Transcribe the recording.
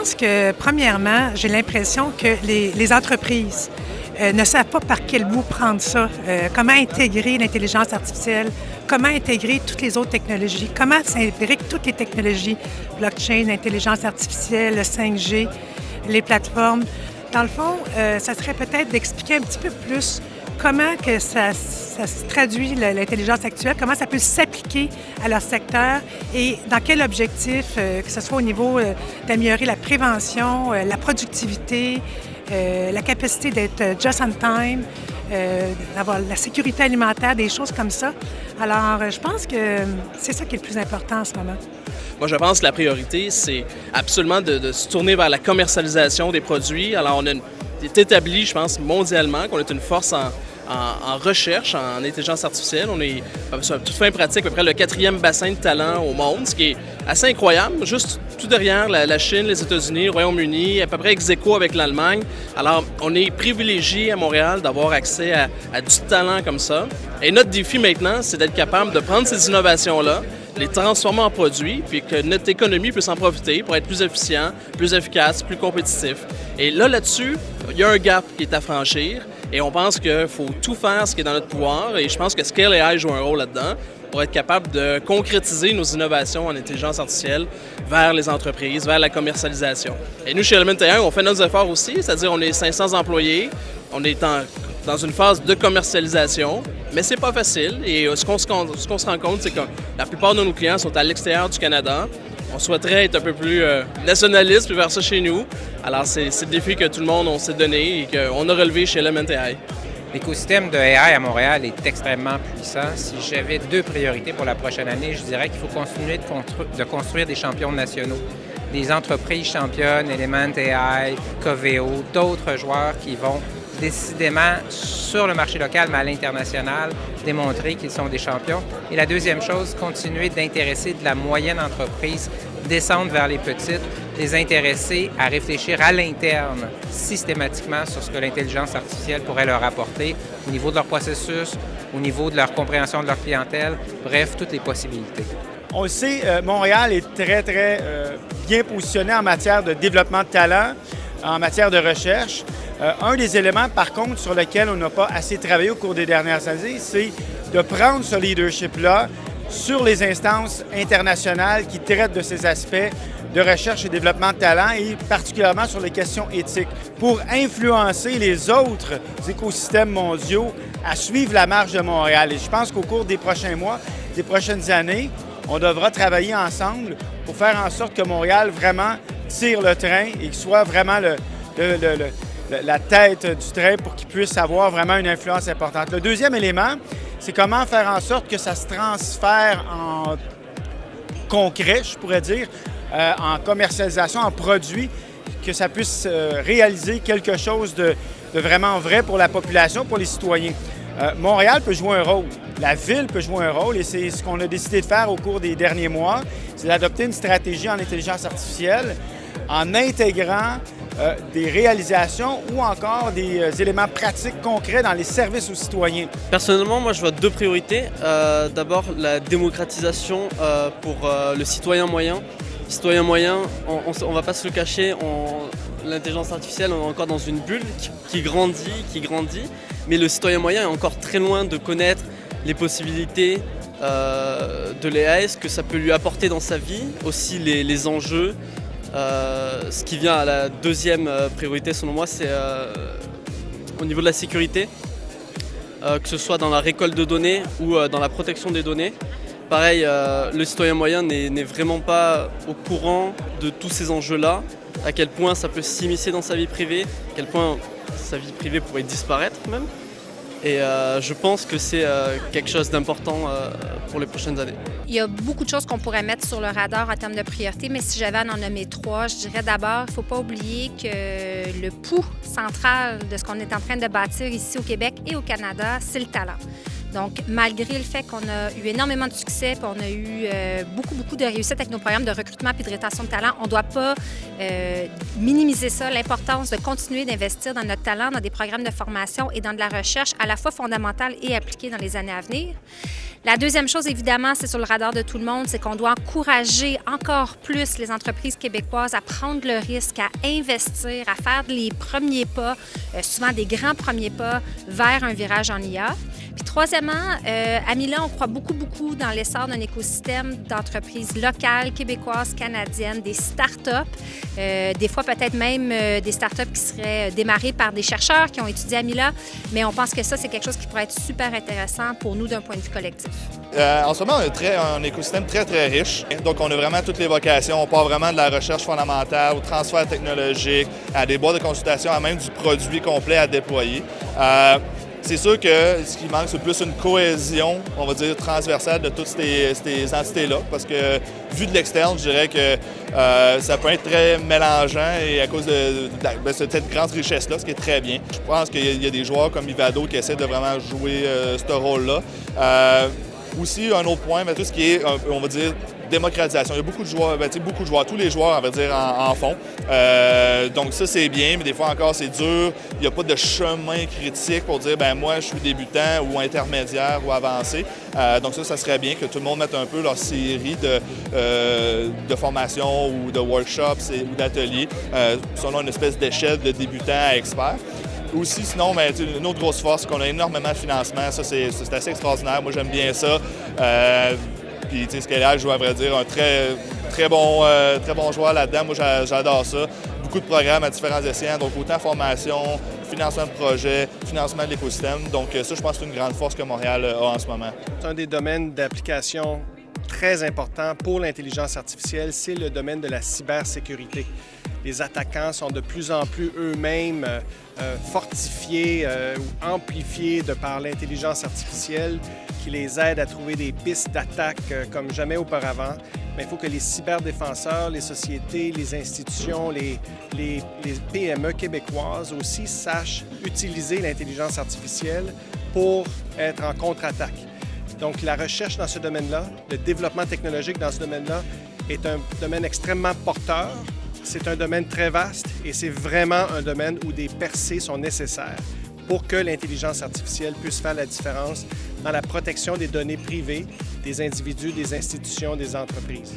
pense que, premièrement, j'ai l'impression que les entreprises ne savent pas par quel bout prendre ça, comment intégrer l'intelligence artificielle, comment intégrer toutes les autres technologies, comment s'imbriquent toutes les technologies, blockchain, intelligence artificielle, le 5G, les plateformes. Dans le fond, ça serait peut-être d'expliquer un petit peu plus comment que ça se traduit, l'intelligence actuelle, comment ça peut s'appliquer à leur secteur et dans quel objectif, que ce soit au niveau d'améliorer la prévention, la productivité, la capacité d'être just on time, d'avoir la sécurité alimentaire, des choses comme ça. Alors, je pense que c'est ça qui est le plus important en ce moment. Moi, je pense que la priorité, c'est absolument de se tourner vers la commercialisation des produits. Alors, est établi, je pense, mondialement, qu'on est une force en recherche, en intelligence artificielle. On est, à toute fin pratique, à peu près le 4e bassin de talent au monde, ce qui est assez incroyable. Juste tout derrière la Chine, les États-Unis, le Royaume-Uni, à peu près ex aequo avec l'Allemagne. Alors, on est privilégié à Montréal d'avoir accès à du talent comme ça. Et notre défi maintenant, c'est d'être capable de prendre ces innovations-là, les transformer en produits, puis que notre économie puisse en profiter pour être plus efficient, plus efficace, plus compétitif. Et là-dessus, il y a un gap qui est à franchir et on pense qu'il faut tout faire ce qui est dans notre pouvoir et je pense que Scale AI joue un rôle là-dedans pour être capable de concrétiser nos innovations en intelligence artificielle vers les entreprises, vers la commercialisation. Et nous, chez Element AI, on fait nos efforts aussi, c'est-à-dire on est 500 employés, on est dans une phase de commercialisation, mais c'est pas facile. Et ce qu'on se rend compte, c'est que la plupart de nos clients sont à l'extérieur du Canada. On souhaiterait être un peu plus nationaliste, puis faire ça chez nous. Alors, c'est le défi que tout le monde s'est donné et qu'on a relevé chez Element AI. L'écosystème de AI à Montréal est extrêmement puissant. Si j'avais 2 priorités pour la prochaine année, je dirais qu'il faut continuer de construire des champions nationaux. Des entreprises championnes, Element AI, Coveo, d'autres joueurs qui vont décidément sur le marché local, mais à l'international, démontrer qu'ils sont des champions. Et la deuxième chose, continuer d'intéresser de la moyenne entreprise, descendre vers les petites, les intéresser à réfléchir à l'interne systématiquement sur ce que l'intelligence artificielle pourrait leur apporter au niveau de leur processus, au niveau de leur compréhension de leur clientèle, bref, toutes les possibilités. On le sait, Montréal est très, très bien positionné en matière de développement de talent, en matière de recherche. Un des éléments, par contre, sur lequel on n'a pas assez travaillé au cours des dernières années, c'est de prendre ce leadership-là sur les instances internationales qui traitent de ces aspects de recherche et développement de talent et particulièrement sur les questions éthiques pour influencer les autres écosystèmes mondiaux à suivre la marche de Montréal. Et je pense qu'au cours des prochains mois, des prochaines années, on devra travailler ensemble pour faire en sorte que Montréal vraiment tire le train et qu'il soit vraiment la tête du train pour qu'il puisse avoir vraiment une influence importante. Le deuxième élément, c'est comment faire en sorte que ça se transfère en concret, je pourrais dire, en commercialisation, en produit, que ça puisse réaliser quelque chose de vraiment vrai pour la population, pour les citoyens. Montréal peut jouer un rôle, la ville peut jouer un rôle et c'est ce qu'on a décidé de faire au cours des derniers mois, c'est d'adopter une stratégie en intelligence artificielle en intégrant des réalisations ou encore des éléments pratiques concrets dans les services aux citoyens. Personnellement, moi, je vois 2 priorités. D'abord, la démocratisation pour le citoyen moyen. Le citoyen moyen, on ne va pas se le cacher, l'intelligence artificielle, on est encore dans une bulle qui grandit, mais le citoyen moyen est encore très loin de connaître les possibilités de l'AI, ce que ça peut lui apporter dans sa vie, aussi les enjeux. Ce qui vient à la deuxième priorité selon moi, c'est au niveau de la sécurité, que ce soit dans la récolte de données ou dans la protection des données. Pareil, le citoyen moyen n'est vraiment pas au courant de tous ces enjeux-là, à quel point ça peut s'immiscer dans sa vie privée, à quel point sa vie privée pourrait disparaître même. Et je pense que c'est quelque chose d'important pour les prochaines années. Il y a beaucoup de choses qu'on pourrait mettre sur le radar en termes de priorité, mais si j'avais à en nommer 3, je dirais d'abord, il ne faut pas oublier que le pouls central de ce qu'on est en train de bâtir ici au Québec et au Canada, c'est le talent. Donc, malgré le fait qu'on a eu énormément de succès, puis on a eu beaucoup de réussite avec nos programmes de recrutement et de rétention de talent, on ne doit pas minimiser ça, l'importance de continuer d'investir dans notre talent, dans des programmes de formation et dans de la recherche à la fois fondamentale et appliquée dans les années à venir. La deuxième chose, évidemment, c'est sur le radar de tout le monde, c'est qu'on doit encourager encore plus les entreprises québécoises à prendre le risque, à investir, à faire les premiers pas, souvent des grands premiers pas vers un virage en IA. Puis troisièmement, à Mila, on croit beaucoup dans l'essor d'un écosystème d'entreprises locales, québécoises, canadiennes, des start-up, des fois peut-être même des start-up qui seraient démarrées par des chercheurs qui ont étudié à Mila, mais on pense que ça, c'est quelque chose qui pourrait être super intéressant pour nous d'un point de vue collectif. En ce moment, on a un écosystème très riche. Donc, on a vraiment toutes les vocations. On part vraiment de la recherche fondamentale au transfert technologique, à des boîtes de consultation, à même du produit complet à déployer. C'est sûr que ce qui manque, c'est plus une cohésion, on va dire, transversale de toutes ces entités-là. Parce que, vu de l'externe, je dirais que ça peut être très mélangeant et à cause de cette grande richesse-là, ce qui est très bien. Je pense qu'il y a des joueurs comme Ivado qui essaient de vraiment jouer ce rôle-là. Aussi, un autre point, tout ce qui est, on va dire, démocratisation. Il y a beaucoup de joueurs, tous les joueurs, on va dire, en font. Donc ça, c'est bien, mais des fois encore, c'est dur. Il n'y a pas de chemin critique pour dire, moi, je suis débutant ou intermédiaire ou avancé. Donc ça serait bien que tout le monde mette un peu leur série de formations ou de workshops ou d'ateliers selon une espèce d'échelle de débutant à expert. Aussi, sinon, une autre grosse force, c'est qu'on a énormément de financement. Ça, c'est assez extraordinaire. Moi, j'aime bien ça. Puis, Scalea joue, à vrai dire, un très bon joueur là-dedans. Moi, j'adore ça. Beaucoup de programmes à différents escients. Donc, autant formation, financement de projet, financement de l'écosystème. Donc, ça, je pense que c'est une grande force que Montréal a en ce moment. C'est un des domaines d'application très important pour l'intelligence artificielle, c'est le domaine de la cybersécurité. Les attaquants sont de plus en plus eux-mêmes fortifiés ou amplifiés de par l'intelligence artificielle qui les aide à trouver des pistes d'attaque comme jamais auparavant. Mais il faut que les cyberdéfenseurs, les sociétés, les institutions, les PME québécoises aussi sachent utiliser l'intelligence artificielle pour être en contre-attaque. Donc, la recherche dans ce domaine-là, le développement technologique dans ce domaine-là est un domaine extrêmement porteur. C'est un domaine très vaste et c'est vraiment un domaine où des percées sont nécessaires pour que l'intelligence artificielle puisse faire la différence dans la protection des données privées des individus, des institutions, des entreprises.